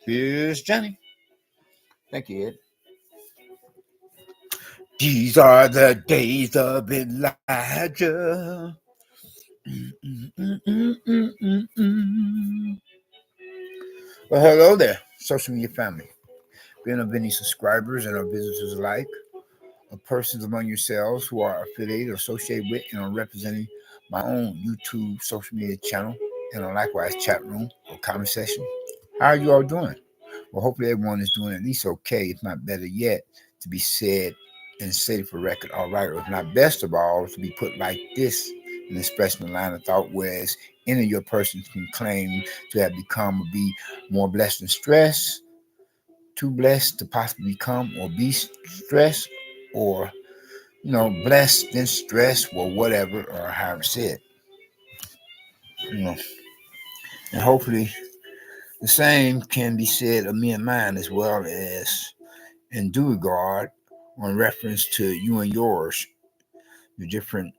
Here's Johnny. Thank you, Ed. These are the days of Elijah. Well, hello there, social media family. Being of any subscribers and our visitors alike, of persons among yourselves who are affiliated, associated with, and are representing my own YouTube social media channel and a likewise chat room or comment section. How are you all doing? Well, hopefully everyone is doing at least okay, if not better yet, to be said and safe for record, all right, or if not best of all, to be put like this in expressing a line of thought, whereas any of your persons can claim to have become or be more blessed than stressed, too blessed to possibly become or be stressed, or blessed than stressed, or whatever, or however said. And hopefully the same can be said of me and mine, as well as in due regard on reference to you and yours, your different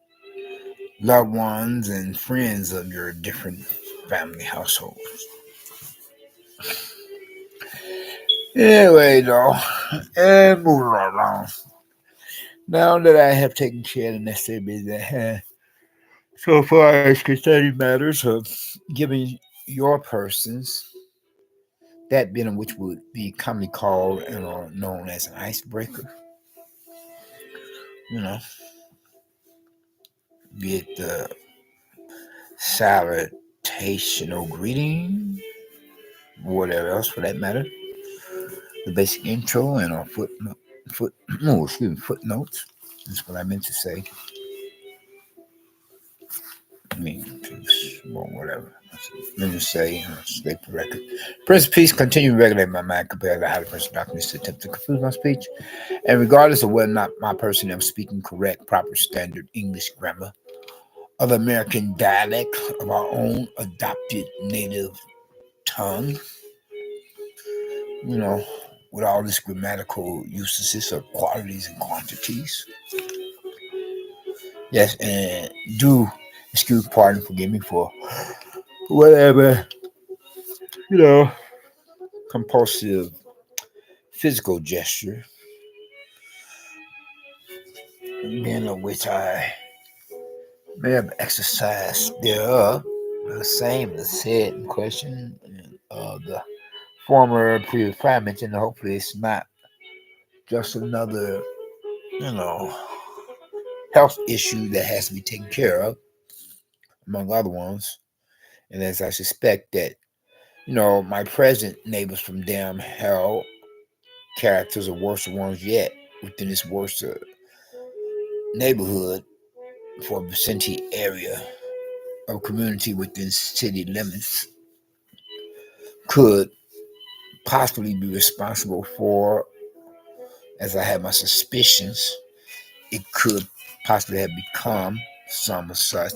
loved ones and friends of your different family households. Anyway, though, and moving right along. Now that I have taken care of the necessary business at hand, so far as concerning matters of giving your persons that bit in which would be commonly called and are known as an icebreaker, be it the salutational greeting, whatever else for that matter, the basic intro and our footnotes. That's what I meant to say. Whatever. Let me say, state the record. Prince of Peace, continue to regulate my mind compared to how the Prince of Darkness to attempt to confuse my speech. And regardless of whether or not my person am speaking correct, proper standard English grammar of American dialect of our own adopted native tongue, with all this grammatical usages of qualities and quantities. Yes, and do excuse, pardon, forgive me for whatever, compulsive physical gesture, being of which I may have exercised thereof, the same as said in question the former previous prime mentioned. Hopefully it's not just another, health issue that has to be taken care of, among other ones. And as I suspect that, my present neighbors from damn hell characters are worse ones yet within this worst neighborhood for vicinity area of community within city limits could possibly be responsible for, as I have my suspicions, it could possibly have become some of such,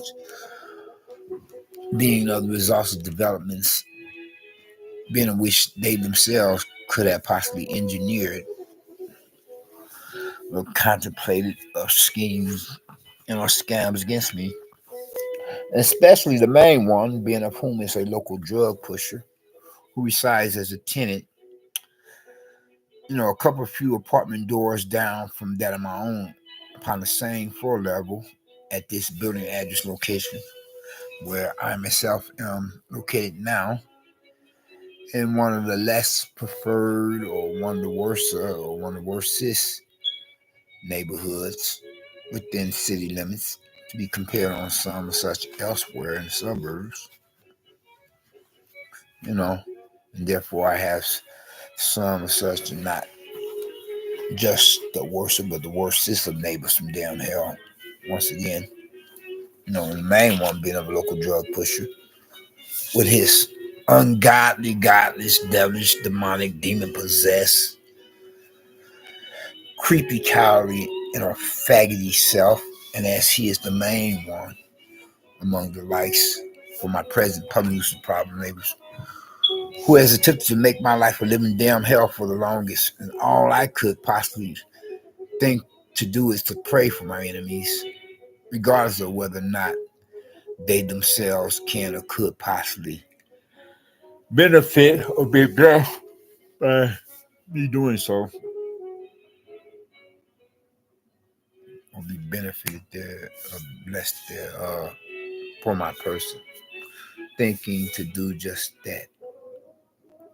being of the results of developments, being in which they themselves could have possibly engineered or contemplated schemes or scams against me, especially the main one being of whom is a local drug pusher who resides as a tenant, a couple of few apartment doors down from that of my own, upon the same floor level at this building address location where I myself am located now, in one of the less preferred or one of the worst or one of the worstest neighborhoods within city limits, to be compared on some such elsewhere in the suburbs, and therefore I have some such, not just the worst, but the worstest of neighbors from down hell. Once again, the main one being a local drug pusher with his ungodly, godless, devilish, demonic, demon-possessed, creepy, cowardly, and a faggoty self, and as he is the main one among the likes for my present public nuisance problem neighbors, who has attempted to make my life a living damn hell for the longest, and all I could possibly think to do is to pray for my enemies, regardless of whether or not they themselves can or could possibly benefit or be blessed by me doing so, or be benefited there, or blessed there for my person, thinking to do just that.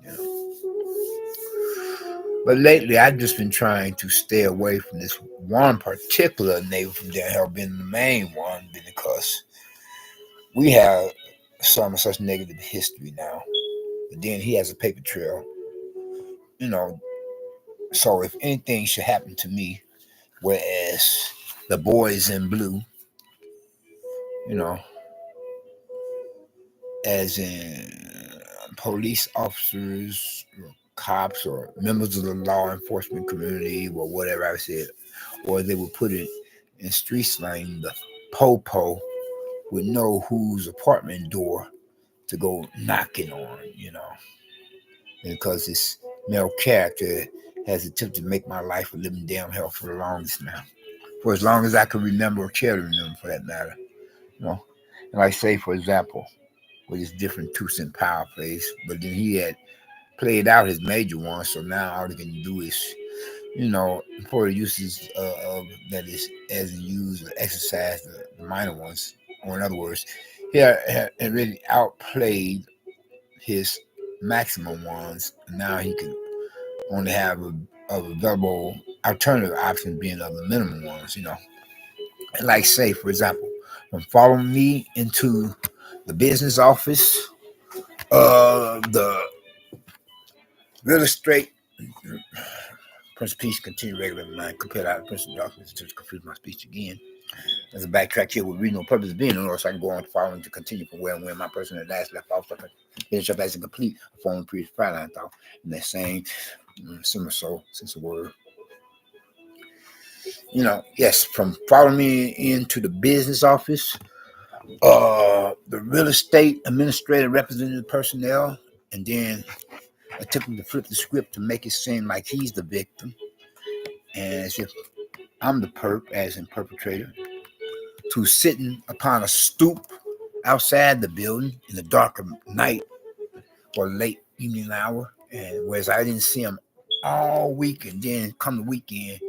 You know. But lately, I've just been trying to stay away from this one particular neighbor from there, have been the main one, because we have some such negative history now. But then he has a paper trail, you know. So if anything should happen to me, whereas the boys in blue, you know, as in police officers, cops, or members of the law enforcement community, or whatever I said, or they would put it in street slang, the po-po would know whose apartment door to go knocking on, because this male character has attempted to make my life a living damn hell for the longest now. For as long as I can remember or care to remember, for that matter. And like say, for example, with his different 2-cent power plays, but then he had played out his major one, so now all he can do is, for the uses of that is as he used or exercise the minor ones, or in other words, he had really outplayed his maximum ones. Now he can only have a available alternative option being of the minimum ones, Like say, for example, from following me into the business office, the real estate Prince of Peace continue regular mind compared to the Prince of Darkness to confuse my speech again. As a backtrack here with reason or purpose of being, in order so I can go on to following to continue from where and when my person had last left off, so I can finish up as a complete form previous Friday thought in that same similar soul sense of word. Yes, from following me into the business office, the real estate administrator representative personnel, and then attempting to flip the script to make it seem like he's the victim, and as if I'm the perp, as in perpetrator, to sitting upon a stoop outside the building in the dark of night or late evening hour, and whereas I didn't see him all week, and then come the weekend,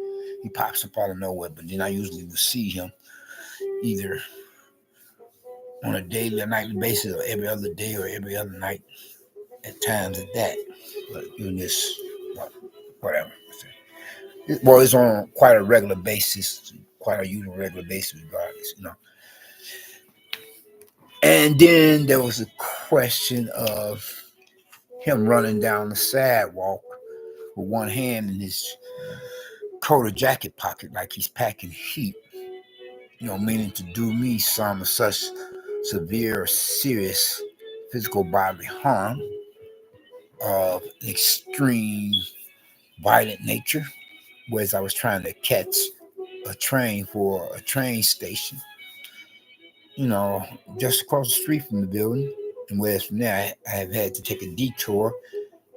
he pops up out of nowhere. But then I usually will see him either on a daily or nightly basis, or every other day or every other night, at times at that. But doing this, whatever. Well, it's on quite a regular basis, quite a usual regular basis, regardless, And then there was a question of him running down the sidewalk with one hand in his coat or jacket pocket, like he's packing heat, meaning to do me some such severe or serious physical bodily harm of an extreme violent nature, whereas I was trying to catch a train for a train station, just across the street from the building. And whereas from there, I have had to take a detour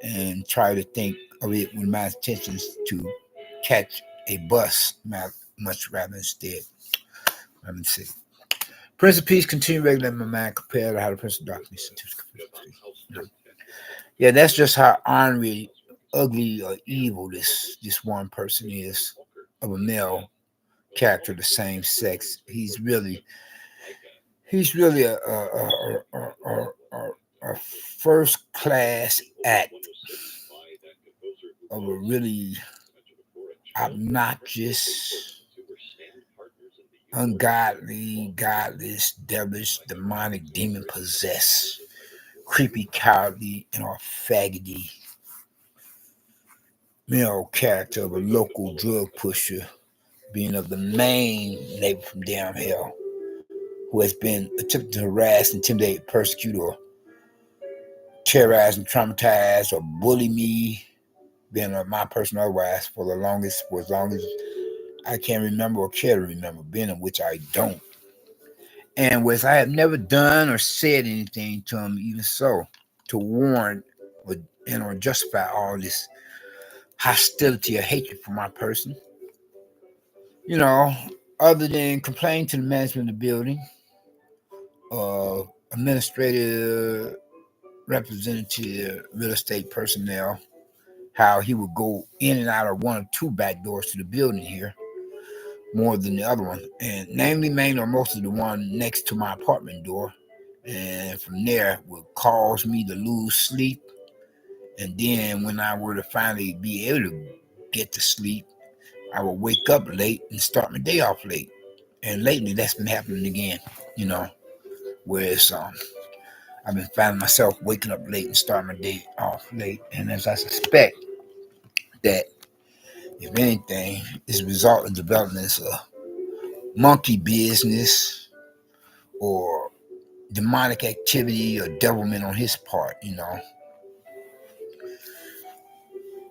and try to think of it with my intentions to catch a bus, much rather instead. Let me see. Prince of Peace continue regulating my mind compared to how the Prince of Darkness. Yeah, that's just how ornery, ugly, or evil this one person is, of a male character of the same sex. He's really a first class act of a really obnoxious, ungodly, godless, devilish, demonic, demon possessed, creepy, cowardly, and or faggoty male character of a local drug pusher, being of the main neighbor from down hell, who has been attempted to harass, intimidate, persecute, or terrorize and traumatize or bully me, being my person otherwise for as long as I can remember or care to remember, being of which I don't. And which I have never done or said anything to him, even so, to warn or justify all this hostility or hatred for my person. Other than complain to the management of the building, administrative representative real estate personnel, how he would go in and out of one or two back doors to the building here more than the other one, and namely main or most of the one next to my apartment door. And from there would cause me to lose sleep. And then when I were to finally be able to get to sleep, I would wake up late and start my day off late. And lately that's been happening again, you know, whereas I've been finding myself waking up late and starting my day off late. And as I suspect that, if anything, is a result of developing this monkey business or demonic activity or devilment on his part, you know,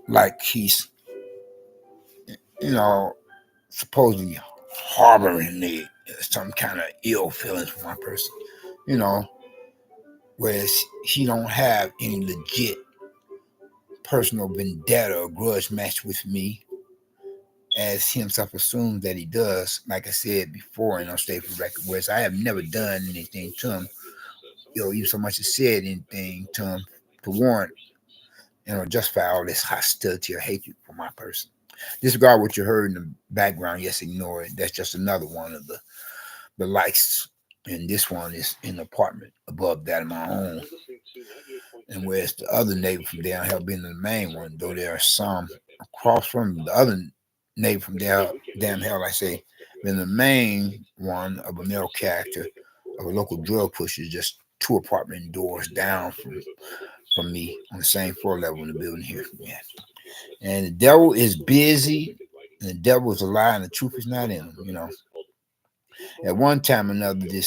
like he's, you know, supposedly harboring some kind of ill feelings for my person, you know, whereas he don't have any legit personal vendetta or grudge match with me, as he himself assumes that he does. Like I said before, and I'll stay for record, whereas I have never done anything to him, you know, even so much as said anything to him to warrant, you know, justify all this hostility or hatred for my person. Disregard what you heard in the background. Yes, ignore it. That's just another one of the lights. And this one is in the apartment above that of my own. And whereas the other neighbor from down here being the main one, though there are some across from the other neighbor from down here, I say, been the main one of a male character of a local drug pusher, just two apartment doors down from me on the same floor level in the building here. Yeah. And the devil is busy, and the devil is a lie, and the truth is not in him, you know. At one time or another, the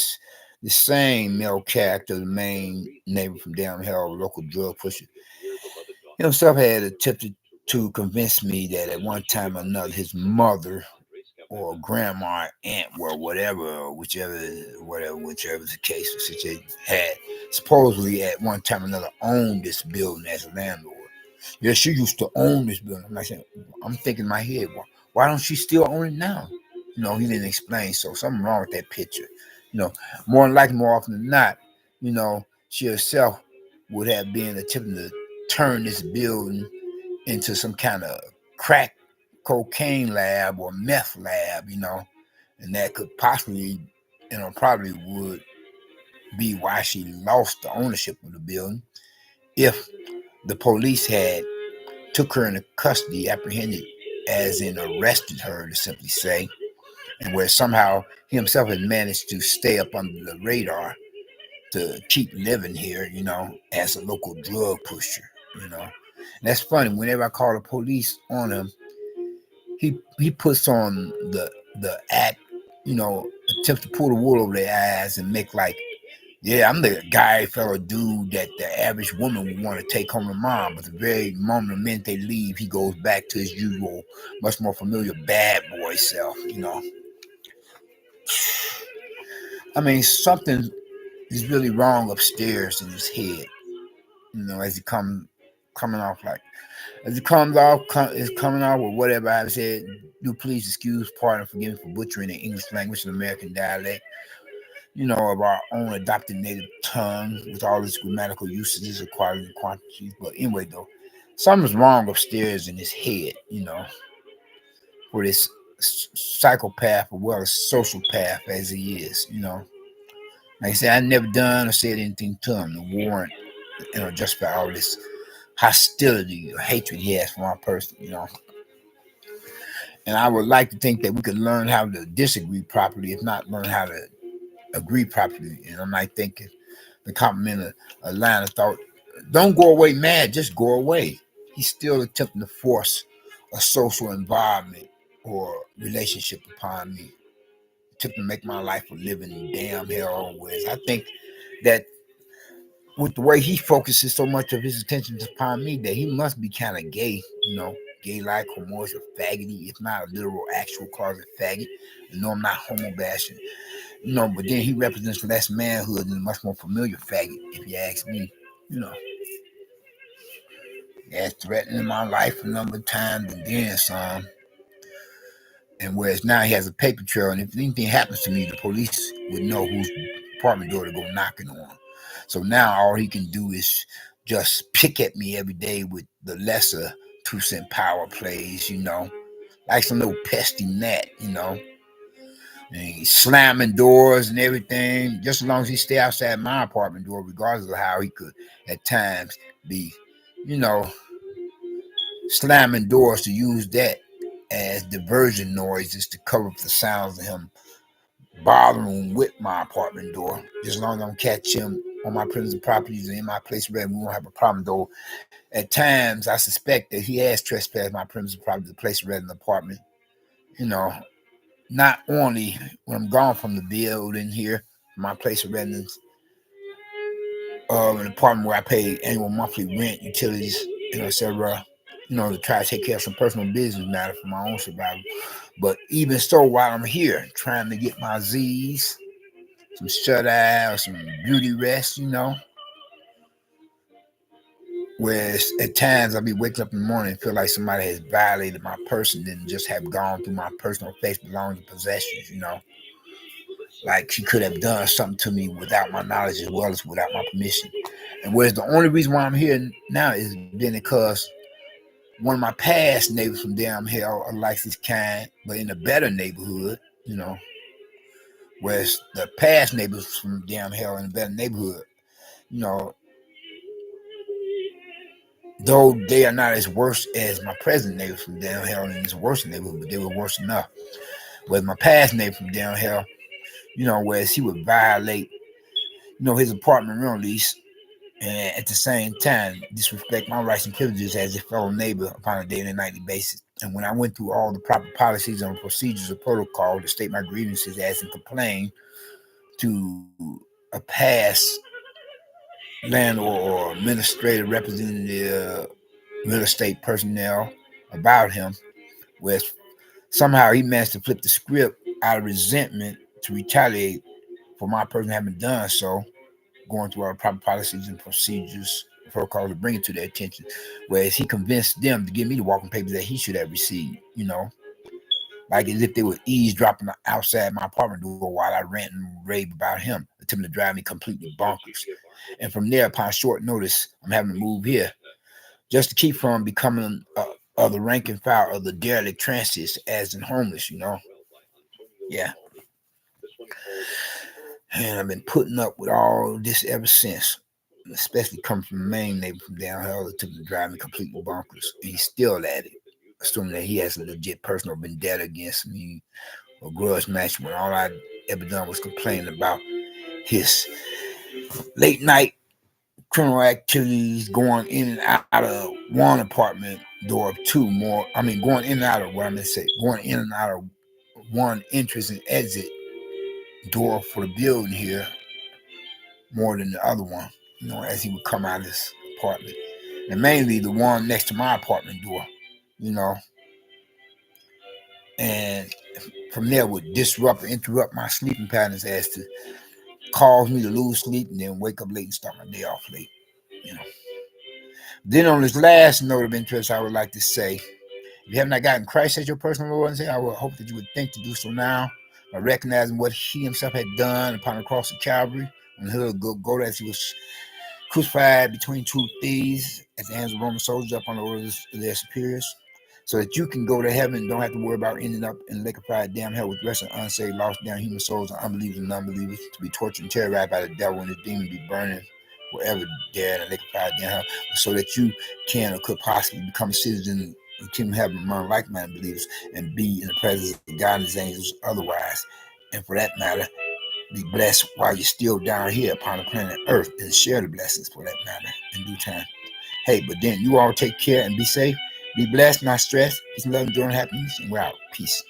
same male character, the main neighbor from down here, a local drug pusher, himself had attempted to convince me that at one time or another his mother or grandma, aunt, or whatever, whichever the case or situation, had supposedly at one time or another owned this building as a landlord. Yeah, she used to own this building. I'm thinking in my head, why don't she still own it now? You know, he didn't explain. So something wrong with that picture. You know, more than likely, more often than not, you know, she herself would have been attempting to turn this building into some kind of crack cocaine lab or meth lab, you know, and that could possibly, you know, probably would be why she lost the ownership of the building if the police had took her into custody, apprehended, as in arrested her, to simply say, and where somehow he himself had managed to stay up under the radar to keep living here, you know, as a local drug pusher, you know. And that's funny. Whenever I call the police on him, he puts on the act, you know, attempts to pull the wool over their eyes and make like, yeah, I'm the guy, fellow dude that the average woman would want to take home to mom. But the very moment, the minute they leave, he goes back to his usual, much more familiar bad boy self, you know. I mean, something is really wrong upstairs in his head, you know, as he coming off like, as it comes off, it's coming off with whatever I've said. Do please excuse, pardon, forgive me for butchering the English language and American dialect, you know, of our own adopted native tongue with all its grammatical usages, qualities, and quantities. But anyway, though, something's wrong upstairs in his head, you know, for this psychopath as well as sociopath as he is, you know. Like I said, I never done or said anything to him to warrant, you know, just for all this hostility or hatred he has for my person, you know. And I would like to think that we could learn how to disagree properly, if not learn how to agree properly. And I'm like thinking the compliment a line of thought, don't go away mad, just go away. He's still attempting to force a social environment or relationship upon me, attempting to make my life a living damn hell. Whereas I think that with the way he focuses so much of his attention upon me, that he must be kind of gay, you know, gay-like, homoerotic, faggoty, if not a literal, actual closet faggot. You know, I'm not homo bashing, you know, but then he represents less manhood and a much more familiar faggot, if you ask me, you know. He has threatened my life a number of times and then some. And whereas now he has a paper trail, and if anything happens to me, the police would know who's apartment door to go knocking on. So now all he can do is just pick at me every day with the lesser 2 cent power plays, like some little pesty gnat, and he's slamming doors and everything, just as long as he stay outside my apartment door, regardless of how he could at times be, you know, slamming doors to use that as diversion noises to cover up the sounds of him bothering with my apartment door. Just as long as I don't catch him on my premises properties and in my place of residence, we won't have a problem though. At times, I suspect that he has trespassed my premises property, the place of residence apartment. Not only when I'm gone from the building here, my place of residence, an apartment where I pay annual monthly rent, utilities, etc. To try to take care of some personal business matter for my own survival. But even so, while I'm here, trying to get my Z's, some shut eye or some beauty rest, whereas at times I'll be waking up in the morning and feel like somebody has violated my person, then just have gone through my personal space belongings and possessions, like she could have done something to me without my knowledge as well as without my permission. And whereas the only reason why I'm here now is been because one of my past neighbors from down here are like this kind, but in a better neighborhood, whereas the past neighbors from down here in a better neighborhood, though they are not as worse as my present neighbors from down here in this worse neighborhood, but they were worse enough. Whereas my past neighbor from down here, whereas he would violate, his apartment rent lease, and at the same time disrespect my rights and privileges as a fellow neighbor upon a daily and nightly basis. And when I went through all the proper policies and procedures of protocol to state my grievances as and complain to a past landlord or administrative representative, real estate personnel about him, where somehow he managed to flip the script out of resentment to retaliate for my person having done so, going through our proper policies and procedures, protocol to bring it to their attention. Whereas he convinced them to give me the walking papers that he should have received, like as if they were eavesdropping outside my apartment door while I rant and rave about him, attempting to drive me completely bonkers. And from there, upon short notice, I'm having to move here just to keep from becoming the rank and file of the derelict transit as in homeless, Yeah. And I've been putting up with all this ever since, especially coming from the main neighbor from down here that took to drive me completely bonkers. And he's still at it, assuming that he has a legit personal vendetta against me or grudge match when all I ever done was complain about his late night criminal activities going in and out of one apartment door of two more. I mean, going in and out of what I'm going to say, going in and out of one entrance and exit door for the building here more than the other one, as he would come out of his apartment. And mainly the one next to my apartment door, and from there would disrupt or interrupt my sleeping patterns as to cause me to lose sleep and then wake up late and start my day off late, Then on this last note of interest, I would like to say, if you have not gotten Christ as your personal Lord and Savior, I would hope that you would think to do so now by recognizing what he himself had done upon the cross of Calvary on the hill of Golgotha as he was crucified between two thieves at the hands of Roman soldiers up on the orders of their superiors, so that you can go to heaven and don't have to worry about ending up in the lake of fire, damn hell, with the rest of unsaved, lost down human souls and unbelievers and unbelievers, to be tortured and terrorized by the devil and his demon, be burning wherever there in the lake of fire, damn hell, so that you can or could possibly become a citizen of the kingdom of heaven among like-minded believers and be in the presence of God and his angels otherwise. And for that matter, be blessed while you're still down here upon the planet Earth and share the blessings for that matter in due time. Hey, but then you all take care and be safe. Be blessed, not stressed. Peace and love, enjoy, and happiness. And we're out. Peace.